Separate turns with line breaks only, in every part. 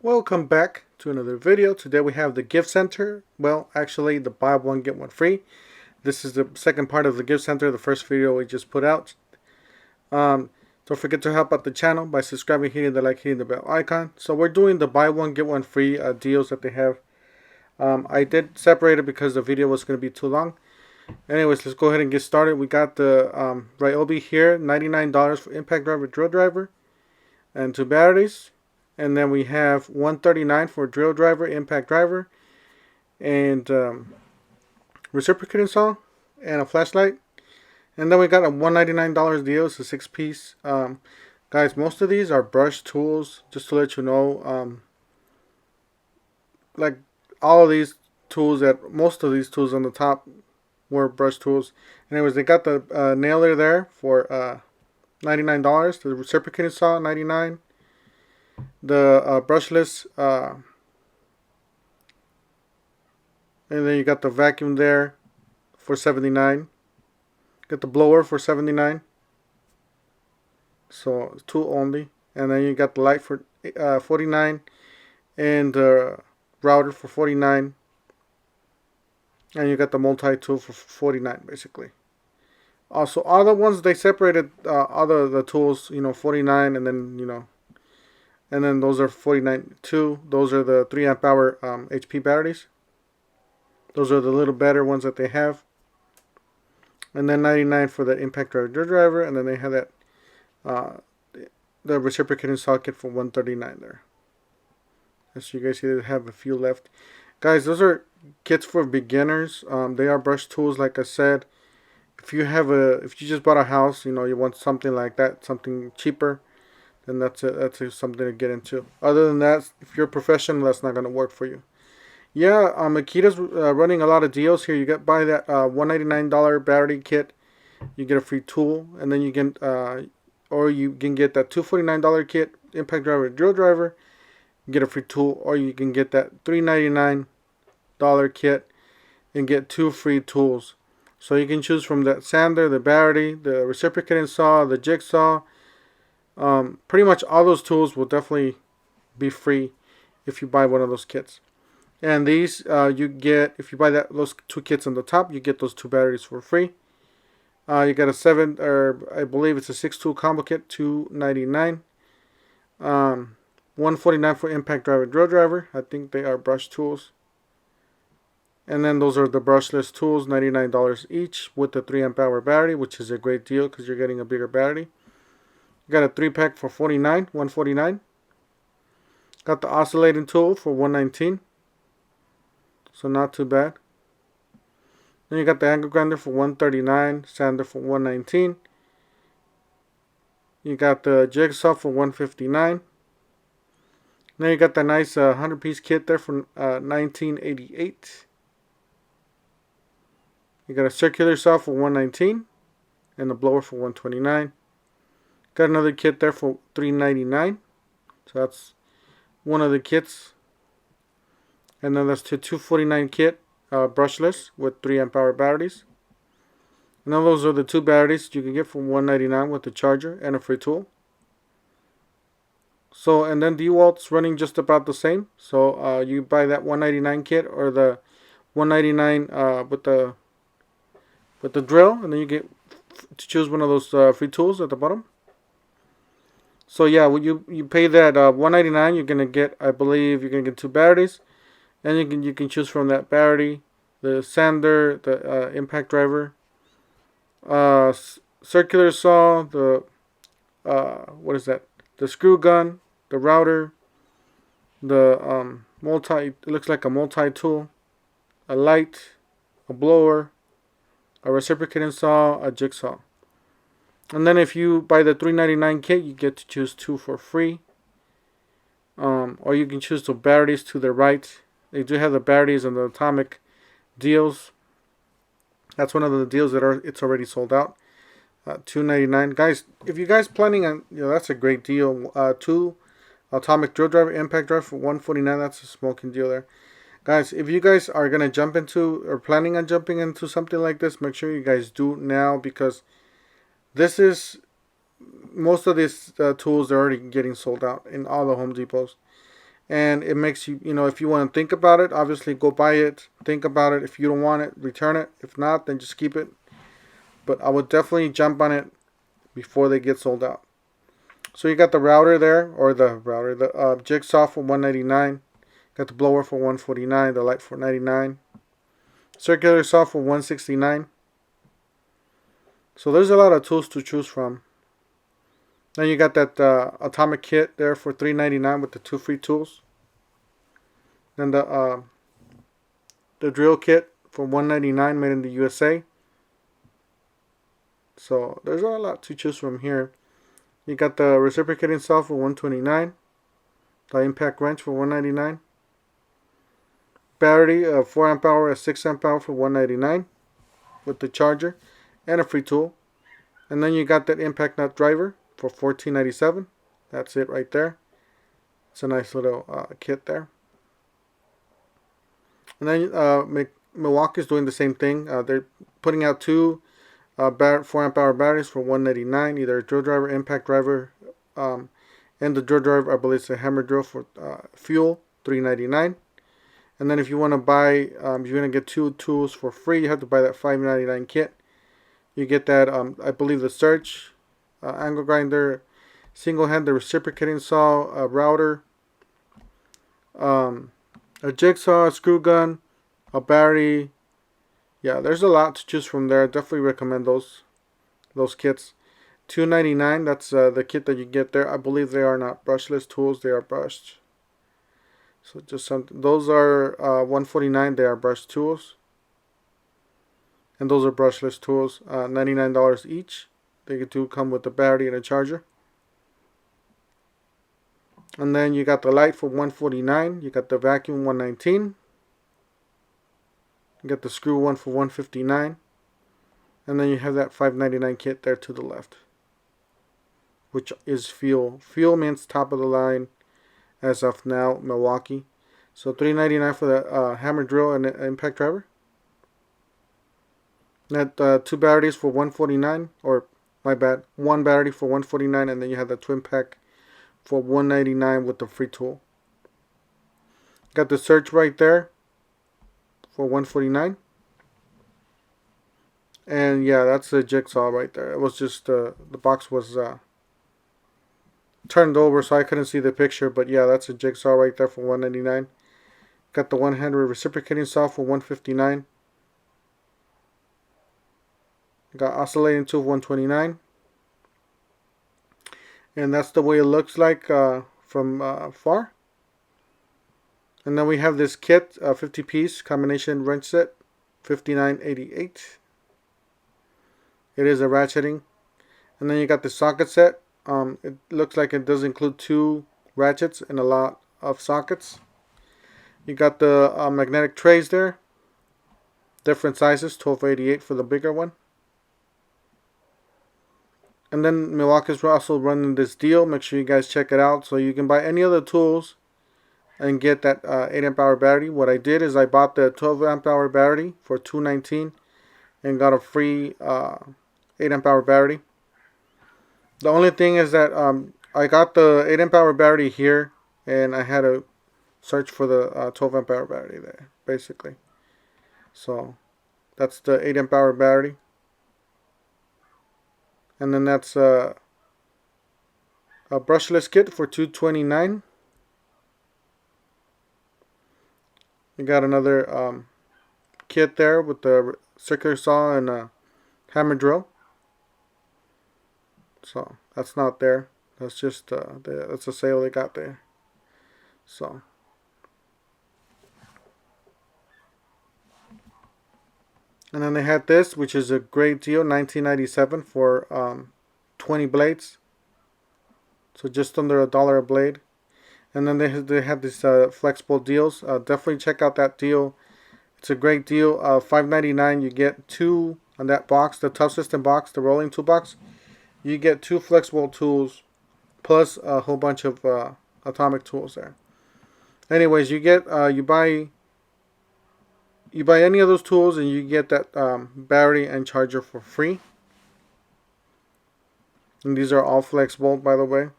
Welcome back to another video. Today we have the gift center. Well, actually the buy one get one free. This is the second part of the gift center, the first video we just put out. Don't forget to help out the channel by subscribing, hitting the like, hitting the bell icon. So we're doing the buy one get one free deals that they have. I did separate it because the video was going to be too long. Anyways, let's go ahead and get started. We got the Ryobi here, $99 for impact driver, drill driver, and 2 batteries. And then we have $139 for drill driver, impact driver, and reciprocating saw, and a flashlight. And then we got a $199 deal. It's a 6-piece. Guys, most of these are brush tools. Just to let you know, like all of these tools, most of these tools on the top were brush tools. Anyways, they got the nailer there for $99. The reciprocating saw, $99. The brushless, and then you got the vacuum there for $79. Got the blower for $79. So tool only. And then you got the light for $49, and the router for $49. And you got the multi-tool for $49 basically. Also, all the ones they separated, other the tools, $49, and then and then those are $49 too. Those are the 3 amp hour HP batteries. Those are the little better ones that they have. And then $99 for the impact driver, drill driver, and then they have that the reciprocating socket for $139 there. As you guys see, they have a few left. Guys, those are kits for beginners. They are brush tools, like I said. If you just bought a house, you want something like that, something cheaper, then that's something to get into. Other than that, if you're a professional, that's not going to work for you. Yeah, Makita's running a lot of deals here. You buy that $199 battery kit, you get a free tool, and then you can or you can get that $249 kit, impact driver, drill driver, you get a free tool, or you can get that $399 kit and get 2 free tools. So you can choose from that sander, the battery, the reciprocating saw, the jigsaw. Pretty much all those tools will definitely be free if you buy one of those kits. And these you get, if you buy those 2 kits on the top, you get those 2 batteries for free. You got a 7, or I believe it's a 6-tool combo kit, $299. $149 for impact driver, drill driver. I think they are brush tools. And then those are the brushless tools, $99 each, with the 3 amp hour battery, which is a great deal because you're getting a bigger battery. Got a 3-pack for $149. Got the oscillating tool for $119. So not too bad. Then you got the angle grinder for $139. Sander for $119. You got the jigsaw for $159. Then you got the nice 100-piece kit there for $19.88. You got a circular saw for $119. And the blower for $129. Got another kit there for $399. So that's one of the kits. And then that's the $249 kit, brushless, with 3 amp hour batteries. And then those are the 2 batteries you can get for $199 with the charger and a free tool. So, and then DeWalt's running just about the same. So you buy that $199 kit, or the $199 with the drill, and then you get to choose one of those free tools at the bottom. So yeah, when you pay that $199, you're gonna get, I believe, you're gonna get 2 batteries, and you can choose from that battery, the sander, the impact driver, circular saw, the what is that? The screw gun, the router, the it looks like a multi-tool, a light, a blower, a reciprocating saw, a jigsaw. And then if you buy the $399 kit, you get to choose 2 for free. Or you can choose the batteries to the right. They do have the batteries and the atomic deals. That's one of the deals that it's already sold out. $299, guys. If you guys planning on, that's a great deal. 2 atomic drill driver, impact driver for $149. That's a smoking deal there, guys. If you guys are gonna jump into, or planning on jumping into something like this, make sure you guys do now, because this is, most of these tools are already getting sold out in all the Home Depots. and it makes you, if you want to think about it, obviously go buy it, think about it. If you don't want it, return it. If not, then just keep it. But I would definitely jump on it before they get sold out. So you got the router there, or the jigsaw for $199. Got the blower for $149, the light for $99. Circular saw for $169. So there's a lot of tools to choose from. Then you got that atomic kit there for $399 with the 2 free tools. Then the drill kit for $199, made in the USA. So there's a lot to choose from here. You got the reciprocating saw for $129. The impact wrench for $199. Battery of 4 amp hour and 6 amp hour for $199 with the charger and a free tool. And then you got that impact nut driver for $14.97. That's it right there. It's a nice little kit there. And then Milwaukee's doing the same thing. They're putting out 2 4 amp hour batteries for $199. Either a drill driver, impact driver, and the drill driver, I believe it's a hammer drill for fuel, $399. And then if you want to buy, if you're going to get 2 tools for free, you have to buy that $5.99 kit. You get that, I believe, the search, angle grinder, single hand, the reciprocating saw, a router, a jigsaw, a screw gun, a battery. Yeah, there's a lot to choose from there. Definitely recommend those kits. $2.99. That's the kit that you get there. I believe they are not brushless tools. They are brushed. So just something. Those are $149. They are brushed tools. And those are brushless tools. $99 each. They do come with a battery and a charger. And then you got the light for $149. You got the vacuum $119. You got the screw one for $159. And then you have that $5.99 kit there to the left, which is fuel. Fuel means top of the line as of now, Milwaukee. So $3.99 for the hammer drill and impact driver. That 2 batteries for $149, or my bad, 1 battery for $149, and then you have the twin pack for $199 with the free tool. Got the search right there for $149. And yeah, that's the jigsaw right there. It was just the box was turned over, so I couldn't see the picture, but yeah, that's a jigsaw right there for $199. Got the one-handed reciprocating saw for $159. Got oscillating tool for $129. And that's the way it looks like from far. And then we have this kit, 50-piece combination wrench set, $59.88. It is a ratcheting. And then you got the socket set. It looks like it does include 2 ratchets and a lot of sockets. You got the magnetic trays there. Different sizes, $12.88 for the bigger one. And then Milwaukee's also running this deal. Make sure you guys check it out. So you can buy any other tools and get that 8 amp hour battery. What I did is I bought the 12 amp hour battery for $219 and got a free 8 amp hour battery. The only thing is that I got the 8 amp hour battery here, and I had to search for the 12 amp hour battery there, basically. So that's the 8 amp hour battery. And then that's a brushless kit for $229. You got another kit there with the circular saw and a hammer drill. So that's not there. That's just that's a sale they got there. So and then they had this, which is a great deal, $19.97 for 20 blades. So just under $1 a blade. And then they had these flexible deals. Definitely check out that deal. It's a great deal. $5.99. You get 2 on that box, the Tough System box, the rolling toolbox. You get 2 flexible tools plus a whole bunch of atomic tools there. Anyways, you get you buy any of those tools and you get that battery and charger for free. And these are all flexible, by the way.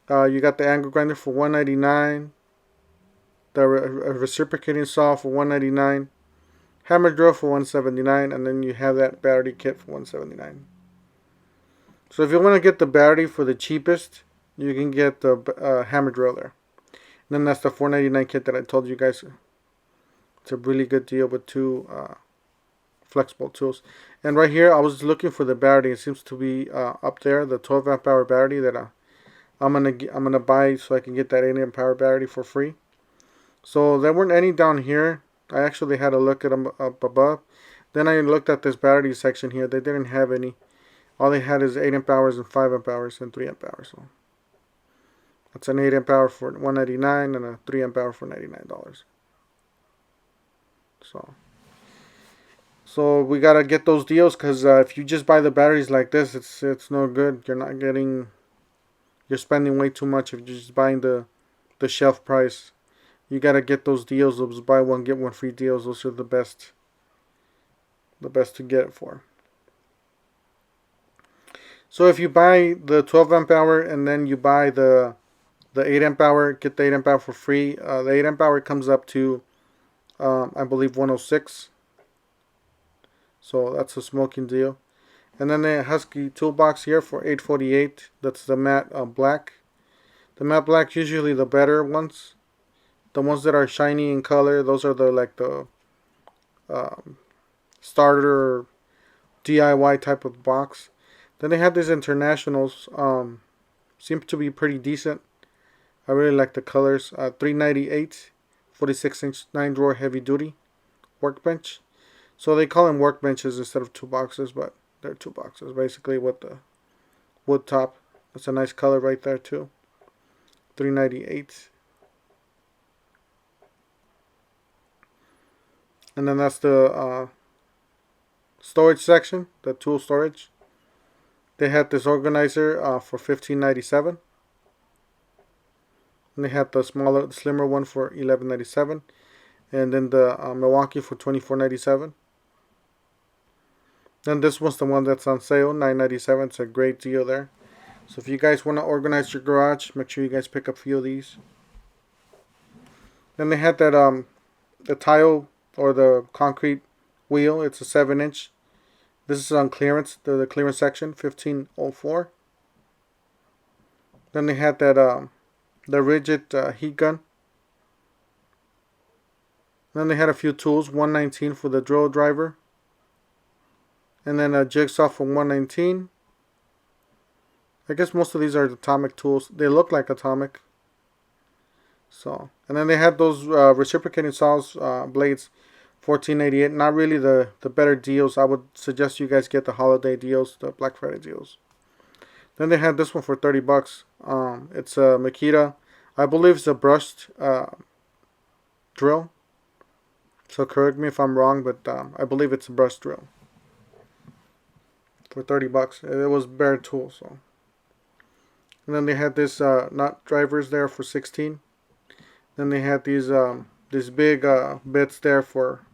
You got the angle grinder for $199. The reciprocating saw for $199. Hammer drill for $179, and then you have that battery kit for $179. So if you want to get the battery for the cheapest, you can get the hammer drill there. And then that's the $499 kit that I told you guys. It's a really good deal with two flexible tools. And right here, I was looking for the battery. It seems to be up there, the 12 amp hour battery that I'm gonna buy so I can get that 8 amp hour battery for free. So there weren't any down here. I actually had to look at them up above. Then I looked at this battery section here. They didn't have any. All they had is 8 amp hours and 5 amp hours and 3 amp hours. So that's an 8 amp hour for $199 and a 3 amp hour for $99. So we gotta get those deals, because if you just buy the batteries like this, it's no good. You're spending way too much if you're just buying the shelf price. You gotta get those deals, those buy one get one free deals. Those are the best to get it for. So if you buy the 12 amp hour and then you buy the 8 amp hour, get the 8 amp hour for free. The 8 amp hour comes up to I believe 106. So that's a smoking deal. And then the Husky toolbox here for $848. That's the matte black. The matte black usually the better ones. The ones that are shiny in color, those are the starter DIY type of box. Then they have these internationals. Seem to be pretty decent. I really like the colors. $398, 46-inch 9-drawer heavy duty workbench. So they call them workbenches instead of two boxes, but they're two boxes basically with the wood top. That's a nice color right there too. $398. And then that's the storage section, the tool storage. They had this organizer for $15.97. And they had the slimmer one for $11.97. And then the Milwaukee for $24.97. Then this one's the one that's on sale, $9.97. It's a great deal there. So if you guys want to organize your garage, make sure you guys pick up a few of these. Then they had that the tile or the concrete wheel. It's a 7-inch. This is on clearance, the clearance section, $15.04. Then they had that the rigid heat gun. Then they had a few tools, $119 for the drill driver. And then a jigsaw for $119. I guess most of these are atomic tools. They look like atomic. So, and then they had those reciprocating saws, blades, $14.88. Not really the better deals. I would suggest you guys get the holiday deals, the Black Friday deals. Then they had this one for $30. It's a Makita. I believe it's a brushed drill. So correct me if I'm wrong, but I believe it's a brushed drill. For $30. It was bare tool. So. And then they had this nut drivers there for $16. Then they had these big bits there for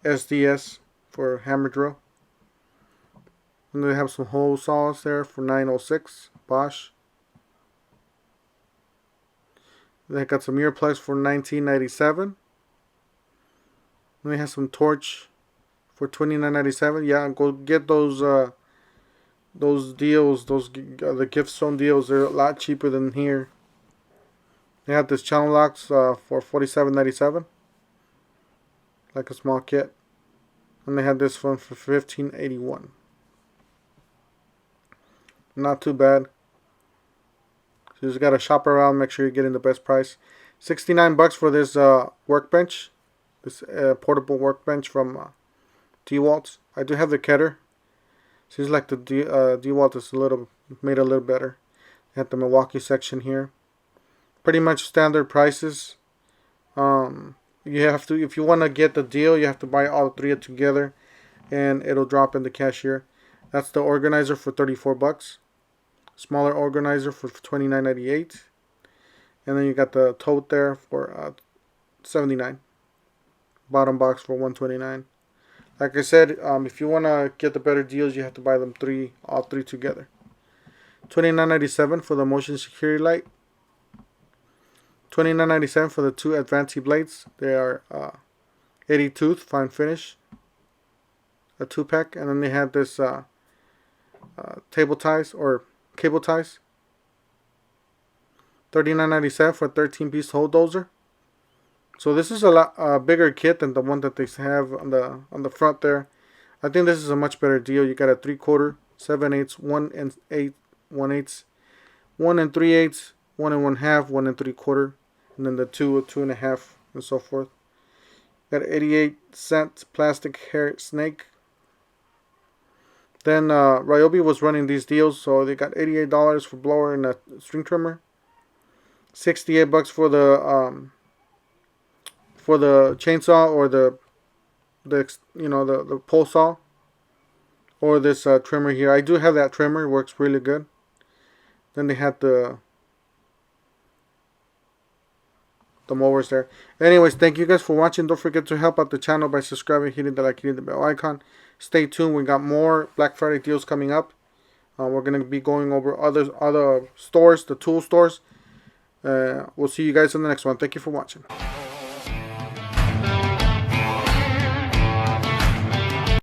SDS for hammer drill. And they have some hole saws there for $9.06. Bosch. They got some ear plugs for $19.97. And they have some torch for $29.97. Yeah, go get those deals, the gift zone deals. They're a lot cheaper than here. They have this channel locks for $47.97, like a small kit, and they had this one for $15.81. Not too bad. So you just gotta shop around, make sure you're getting the best price. $69 for this workbench, this portable workbench from DeWalt. I do have the Ketter. Seems like the DeWalt is made a little better. They have the Milwaukee section here. Pretty much standard prices. You have to, if you want to get the deal, you have to buy all three together, and it'll drop in the cashier. That's the organizer for $34. Smaller organizer for $29.98, and then you got the tote there for $79. Bottom box for $129. Like I said, if you want to get the better deals, you have to buy them all three together. $29.97 for the motion security light. $29.97 for the two Advanced blades. They are 80 tooth, fine finish. A 2-pack. And then they had this table ties or cable ties. $39.97 for a 13-piece hole dozer. So this is a lot bigger kit than the one that they have on the front there. I think this is a much better deal. You got a 3/4, 7/8, 1 and 8, 1/8, 1 and 3/8, 1 and 1/2, 1 and 3/4, and then the 2, 2.5, and so forth. Got 88-cent plastic hair snake. Then Ryobi was running these deals, so they got $88 for blower and a string trimmer. $68 for the chainsaw or the pole saw, or this trimmer here. I do have that trimmer, it works really good. Then they had the mowers there. Anyways, thank you guys for watching. Don't forget to help out the channel by subscribing, hitting the like, hitting the bell icon. Stay tuned, we got more Black Friday deals coming up. We're going to be going over other stores, the tool stores. We'll see you guys in the next one. Thank you for watching.